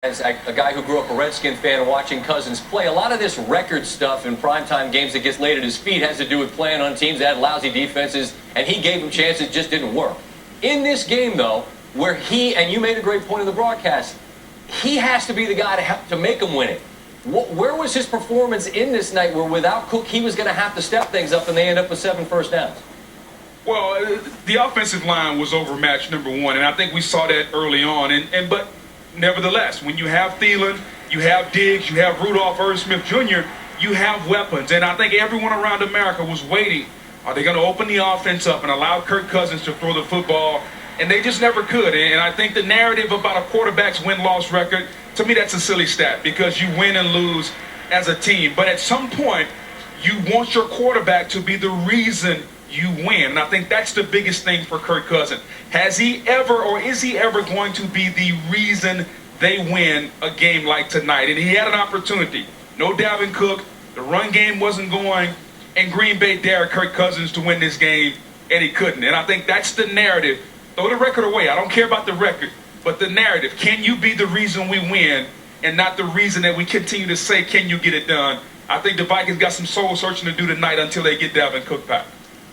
As a guy who grew up a Redskin fan watching Cousins play, a lot of this record stuff in primetime games that gets laid at his feet has to do with playing on teams that had lousy defenses, and he gave him chances, just didn't work. In this game, though, where he, and you made a great point in the broadcast, he has to be the guy to make him win it. Where was his performance in this night where without Cook he was going to have to step things up and they end up with 7 first downs? Well, the offensive line was overmatched, number one, and I think we saw that early on. But nevertheless, when you have Thielen, you have Diggs, you have Rudolph Smith Jr., you have weapons. And I think everyone around America was waiting. Are they going to open the offense up and allow Kirk Cousins to throw the football? And they just never could. And I think the narrative about a quarterback's win-loss record, to me, that's a silly stat because you win and lose as a team. But at some point, you want your quarterback to be the reason you win. And I think that's the biggest thing for Kirk Cousins. Has he ever or is he ever going to be the reason they win a game like tonight? And he had an opportunity. No Dalvin Cook. The run game wasn't going. And Green Bay dared Kirk Cousins to win this game, and he couldn't. And I think that's the narrative. Throw the record away. I don't care about the record. But the narrative, can you be the reason we win and not the reason that we continue to say, can you get it done? I think the Vikings got some soul searching to do tonight until they get Dalvin Cook back.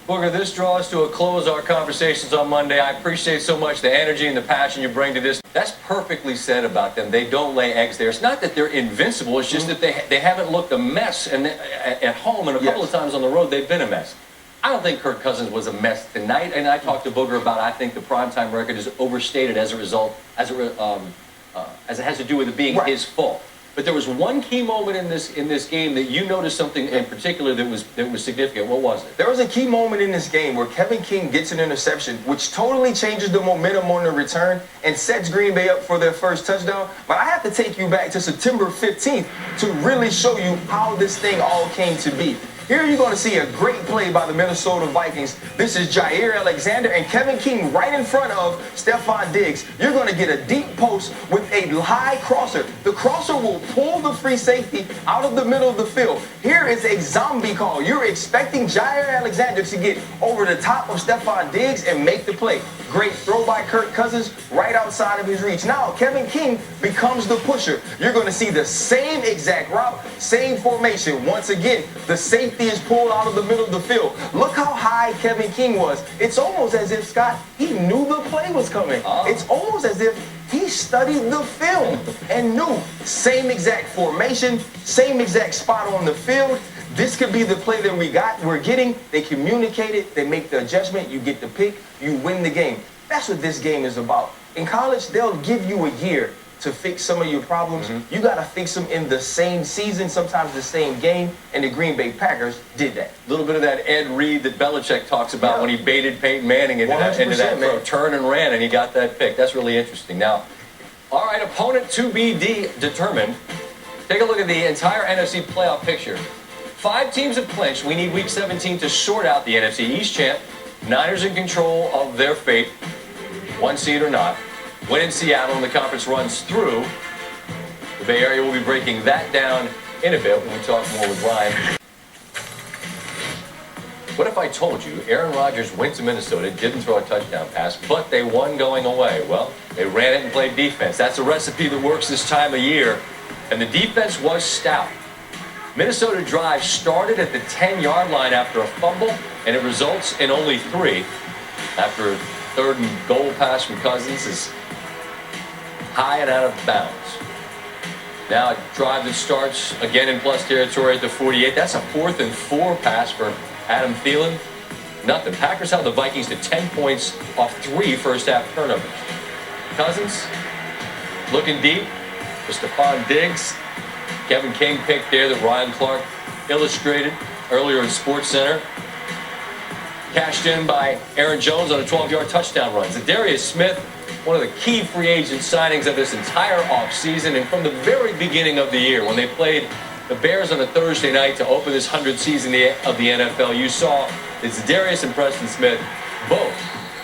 Booger, this draws to a close our conversations on Monday. I appreciate so much the energy and the passion you bring to this. That's perfectly said about them. They don't lay eggs there. It's not that they're invincible. It's just that they haven't looked a mess and at home, and a couple of times on the road they've been a mess. I don't think Kirk Cousins was a mess tonight, and I talked to Booger about I think the primetime record is overstated as a result, as it has to do with it being his fault. But there was one key moment in this game that you noticed something in particular that was significant. What was it? There was a key moment in this game where Kevin King gets an interception, which totally changes the momentum on the return and sets Green Bay up for their first touchdown. But I have to take you back to September 15th to really show you how this thing all came to be. Here you're going to see a great play by the Minnesota Vikings. This is Jair Alexander and Kevin King right in front of Stefon Diggs. You're going to get a deep post with a high crosser. The crosser will pull the free safety out of the middle of the field. Here is a zombie call. You're expecting Jair Alexander to get over the top of Stefon Diggs and make the play. Great throw by Kirk Cousins right outside of his reach. Now Kevin King becomes the pusher. You're going to see the same exact route, same formation. Once again, the safety is pulled out of the middle of the field. Look how high Kevin King was. It's almost as if, Scott, he knew the play was coming. It's almost as if he studied the film and knew. Same exact formation, same exact spot on the field. This could be the play that we're getting. They communicate it, they make the adjustment, you get the pick, you win the game. That's what this game is about. In college, they'll give you a year to fix some of your problems. You got to fix them in the same season, sometimes the same game, and the Green Bay Packers did that. A little bit of that Ed Reed that Belichick talks about when he baited Peyton Manning into that throw, turn and ran, and he got that pick. That's really interesting. Now, all right, opponent to be determined. Take a look at the entire NFC playoff picture. 5 teams have clinched. We need Week 17 to sort out the NFC East champ. Niners in control of their fate, 1 seed or not. Win in Seattle and the conference runs through. The Bay Area will be breaking that down in a bit when we talk more with Ryan. What if I told you Aaron Rodgers went to Minnesota, didn't throw a touchdown pass, but they won going away? Well, they ran it and played defense. That's a recipe that works this time of year, and the defense was stout. Minnesota drive started at the 10-yard line after a fumble, and it results in only 3 after a 3rd and goal pass from Cousins is high and out of bounds. Now a drive that starts again in plus territory at the 48. That's a 4th and 4 pass for Adam Thielen. Nothing. Packers held the Vikings to 10 points off 3 first-half turnovers. Cousins looking deep for Stefon Diggs. Kevin King picked there that Ryan Clark illustrated earlier in Sportscenter. Cashed in by Aaron Jones on a 12-yard touchdown run. Zadarius Smith, one of the key free agent signings of this entire offseason, and from the very beginning of the year when they played the Bears on a Thursday night to open this 100th season of the NFL, you saw that Zadarius and Preston Smith both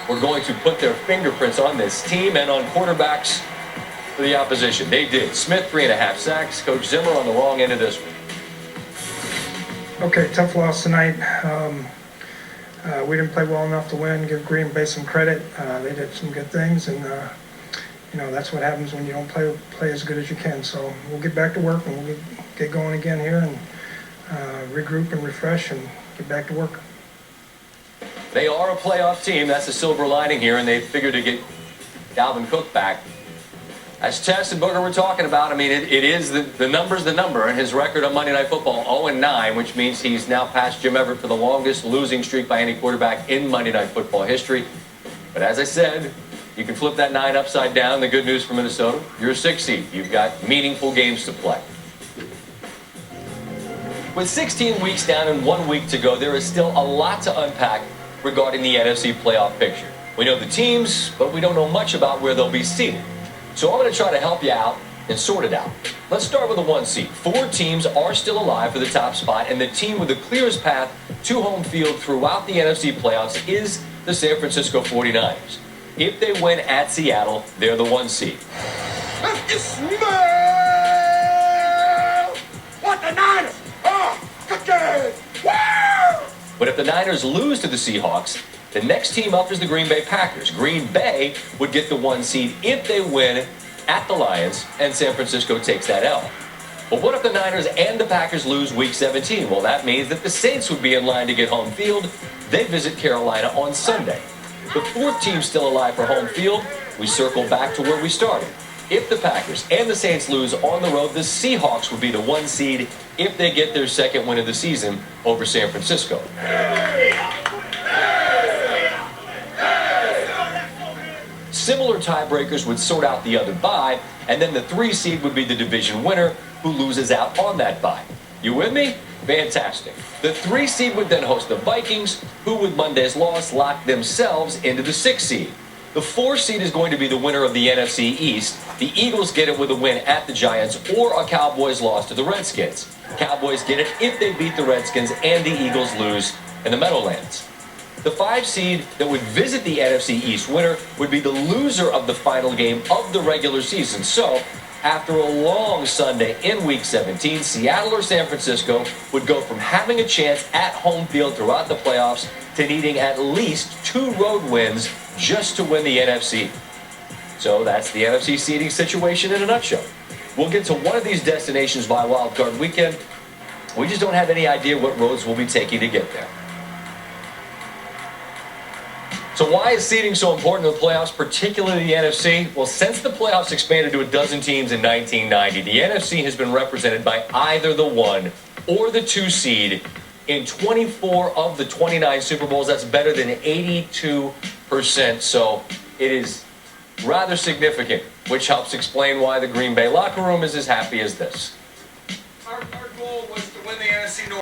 were going to put their fingerprints on this team and on quarterbacks for the opposition. They did. Smith, 3.5 sacks. Coach Zimmer on the wrong end of this one. Okay, tough loss tonight. We didn't play well enough to win. Give Green Bay some credit. They did some good things, and that's what happens when you don't play as good as you can. So we'll get back to work, and we'll get going again here, and regroup and refresh and get back to work. They are a playoff team. That's the silver lining here, and they figured to get Dalvin Cook back. As Tess and Booger were talking about, I mean, it is the number's the number, and his record on Monday Night Football, 0-9, which means he's now passed Jim Everett for the longest losing streak by any quarterback in Monday Night Football history. But as I said, you can flip that 9 upside down. The good news for Minnesota, you're a 6 seed. You've got meaningful games to play. With 16 weeks down and 1 week to go, there is still a lot to unpack regarding the NFC playoff picture. We know the teams, but we don't know much about where they'll be seated. So I'm going to try to help you out and sort it out. Let's start with the 1 seed. 4 teams are still alive for the top spot, and the team with the clearest path to home field throughout the NFC playoffs is the San Francisco 49ers. If they win at Seattle, they're the 1 seed. If you smell what the Niners are cooking, woo! But if the Niners lose to the Seahawks, the next team up is the Green Bay Packers. Green Bay would get the 1 seed if they win at the Lions, and San Francisco takes that L. But what if the Niners and the Packers lose Week 17? Well, that means that the Saints would be in line to get home field. They visit Carolina on Sunday. The 4th team still alive for home field. We circle back to where we started. If the Packers and the Saints lose on the road, the Seahawks would be the 1 seed if they get their 2nd win of the season over San Francisco. Similar tiebreakers would sort out the other bye, and then the 3 seed would be the division winner who loses out on that bye. You with me? Fantastic. The 3 seed would then host the Vikings, who with Monday's loss lock themselves into the 6 seed. The 4 seed is going to be the winner of the NFC East. The Eagles get it with a win at the Giants or a Cowboys loss to the Redskins. Cowboys get it if they beat the Redskins and the Eagles lose in the Meadowlands. The 5 seed that would visit the NFC East winner would be the loser of the final game of the regular season. So, after a long Sunday in Week 17, Seattle or San Francisco would go from having a chance at home field throughout the playoffs to needing at least 2 road wins just to win the NFC. So that's the NFC seeding situation in a nutshell. We'll get to one of these destinations by Wild Card Weekend. We just don't have any idea what roads we'll be taking to get there. So why is seeding so important in the playoffs, particularly the NFC? Well, since the playoffs expanded to a dozen teams in 1990, the NFC has been represented by either the 1 or the 2 seed in 24 of the 29 Super Bowls. That's better than 82%. So it is rather significant, which helps explain why the Green Bay locker room is as happy as this. Our goal was to win the NFC North.